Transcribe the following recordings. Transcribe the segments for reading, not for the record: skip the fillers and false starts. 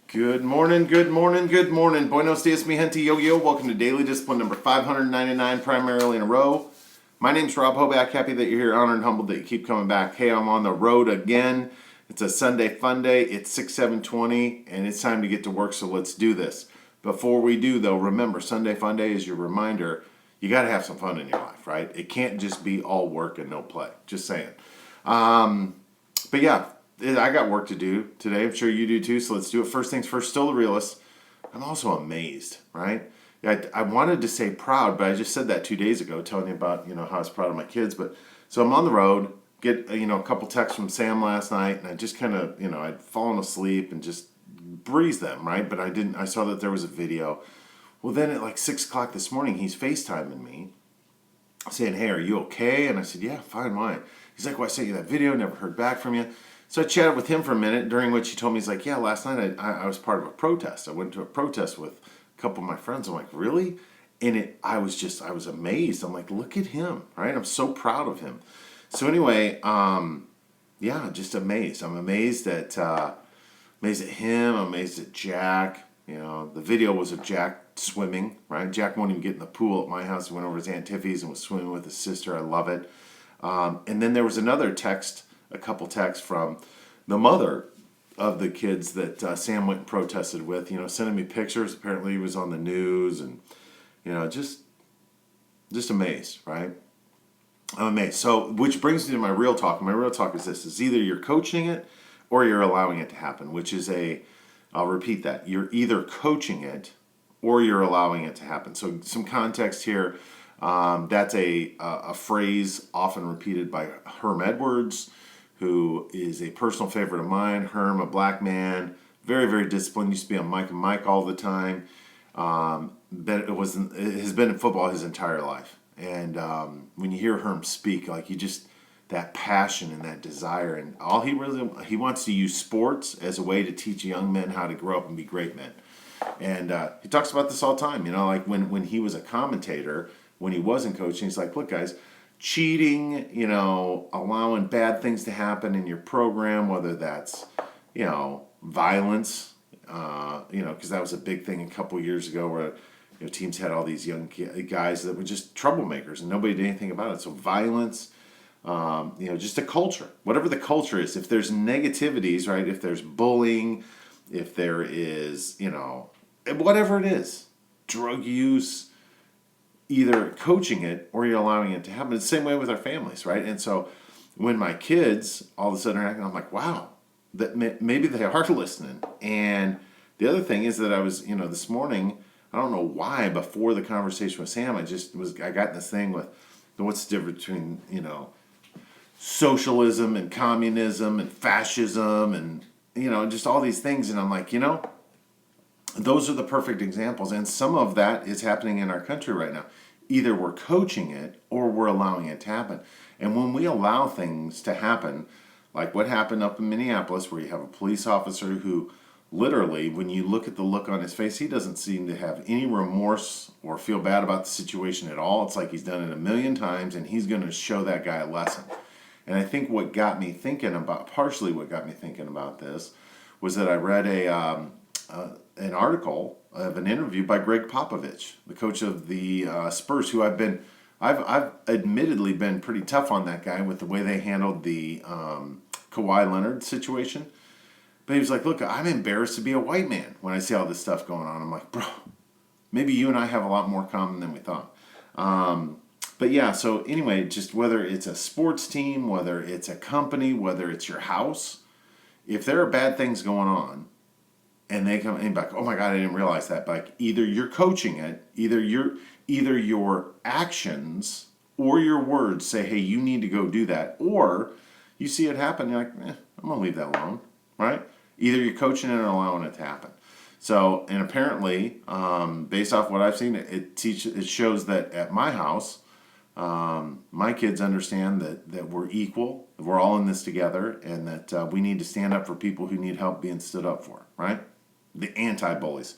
Good morning, good morning, good morning. Buenos dias, mi gente, yo-yo. Welcome to Daily Discipline number 599, primarily in a row. My name's Rob Hoback. Happy that you're here, honored and humbled that you keep coming back. Hey, I'm on the road again. It's a Sunday fun day. It's 6/7/20, and it's time to get to work, so let's do this. Before we do, though, remember, Sunday fun day is your reminder you got to have some fun in your life, right? It can't just be all work and no play. Just saying. But yeah, I got work to do today. I'm sure you do too. So let's do it. First things first, still the realist. I'm also amazed, right? I wanted to say proud, but I just said that 2 days ago, telling you about, how I was proud of my kids. But so I'm on the road, get, a couple texts from Sam last night, and I just kind of, I'd fallen asleep and just breezed them, right? But I saw that there was a video. Well, then at like 6 o'clock this morning, he's FaceTiming me saying, hey, are you okay? And I said, yeah, fine, why? He's like, well, I sent you that video, never heard back from you. So I chatted with him for a minute, during which he told me, he's like, yeah, last night I was part of a protest. I went to a protest with a couple of my friends. I'm like, really? And I was amazed. I'm like, look at him, right? I'm so proud of him. So anyway, yeah, just amazed. I'm amazed at him. I'm amazed at Jack. The video was of Jack swimming, right? Jack won't even get in the pool at my house. He went over to his Aunt Tiffy's and was swimming with his sister. I love it. And then there was another a couple texts from the mother of the kids that Sam went and protested with, sending me pictures. Apparently he was on the news and, just amazed, right? I'm amazed. So, which brings me to my real talk. My real talk is this, is either you're coaching it or you're allowing it to happen, which is I'll repeat that. You're either coaching it or you're allowing it to happen. So some context here. That's a phrase often repeated by Herm Edwards, who is a personal favorite of mine. Herm, a black man, very, very disciplined. Used to be on Mike and Mike all the time. Has been in football his entire life. And when you hear Herm speak, like that passion and that desire, and he wants to use sports as a way to teach young men how to grow up and be great men. And he talks about this all the time. Like when he was a commentator, when he wasn't coaching, he's like, look, guys, cheating, allowing bad things to happen in your program, whether that's, violence, because that was a big thing a couple years ago where, teams had all these young guys that were just troublemakers and nobody did anything about it. So violence, just a culture, whatever the culture is, if there's negativities, right? If there's bullying, if there is, whatever it is, drug use, either coaching it or you're allowing it to happen. It's the same way with our families, right? And so when my kids all of a sudden are acting, I'm like, wow, that maybe they are listening. And the other thing is that I was, this morning, I don't know why, before the conversation with Sam, I got in this thing with what's the difference between, socialism and communism and fascism and, just all these things. And I'm like, those are the perfect examples, and some of that is happening in our country right now. Either we're coaching it or we're allowing it to happen. And when we allow things to happen, like what happened up in Minneapolis, where you have a police officer who literally, when you look at the look on his face, he doesn't seem to have any remorse or feel bad about the situation at all. It's like he's done it a million times, and he's going to show that guy a lesson. And I think partially what got me thinking about this, was that I read an article of an interview by Greg Popovich, the coach of the Spurs, who I've admittedly been pretty tough on that guy with the way they handled the Kawhi Leonard situation. But he was like, look, I'm embarrassed to be a white man when I see all this stuff going on. I'm like, bro, maybe you and I have a lot more common than we thought. But yeah, so anyway, just whether it's a sports team, whether it's a company, whether it's your house, if there are bad things going on, and they come in back, oh my God, I didn't realize that. But like either you're coaching it, either your actions or your words say, hey, you need to go do that, or you see it happen, you're like, I'm gonna leave that alone, right? Either you're coaching it or allowing it to happen. So, and apparently, based off what I've seen, it shows that at my house, my kids understand that we're equal, that we're all in this together, and that we need to stand up for people who need help being stood up for, right? The anti-bullies.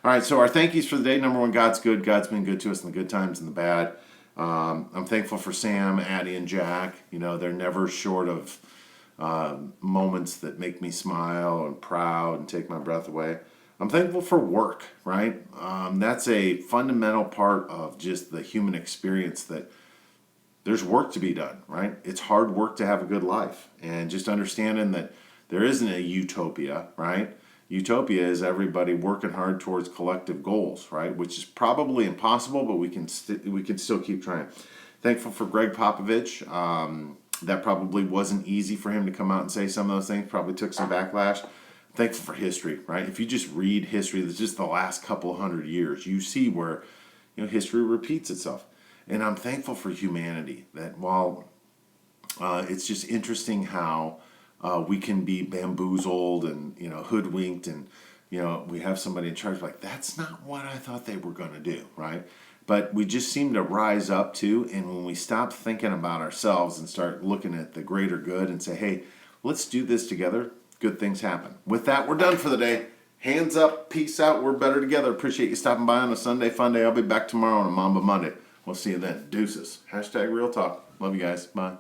All right, so our thank yous for the day. Number one, God's good. God's been good to us in the good times and the bad. I'm thankful for Sam, Addie, and Jack. They're never short of moments that make me smile and proud and take my breath away. I'm thankful for work, right? That's a fundamental part of just the human experience, that there's work to be done, right? It's hard work to have a good life. And just understanding that there isn't a utopia, right? Utopia is everybody working hard towards collective goals, right? Which is probably impossible, but we can still keep trying. Thankful for Greg Popovich. That probably wasn't easy for him to come out and say some of those things. Probably took some backlash. Thankful for history, right? If you just read history, that's just the last couple of 100 years, you see where history repeats itself. And I'm thankful for humanity. That while it's just interesting how we can be bamboozled and hoodwinked, and we have somebody in charge like, that's not what I thought they were going to do, right? But we just seem to rise up to, and when we stop thinking about ourselves and start looking at the greater good and say, hey, let's do this together, good things happen. With that, we're done for the day. Hands up, peace out, we're better together. Appreciate you stopping by on a Sunday fun day. I'll be back tomorrow on a Mamba Monday. We'll see you then. Deuces. #Real Talk. Love you guys. Bye.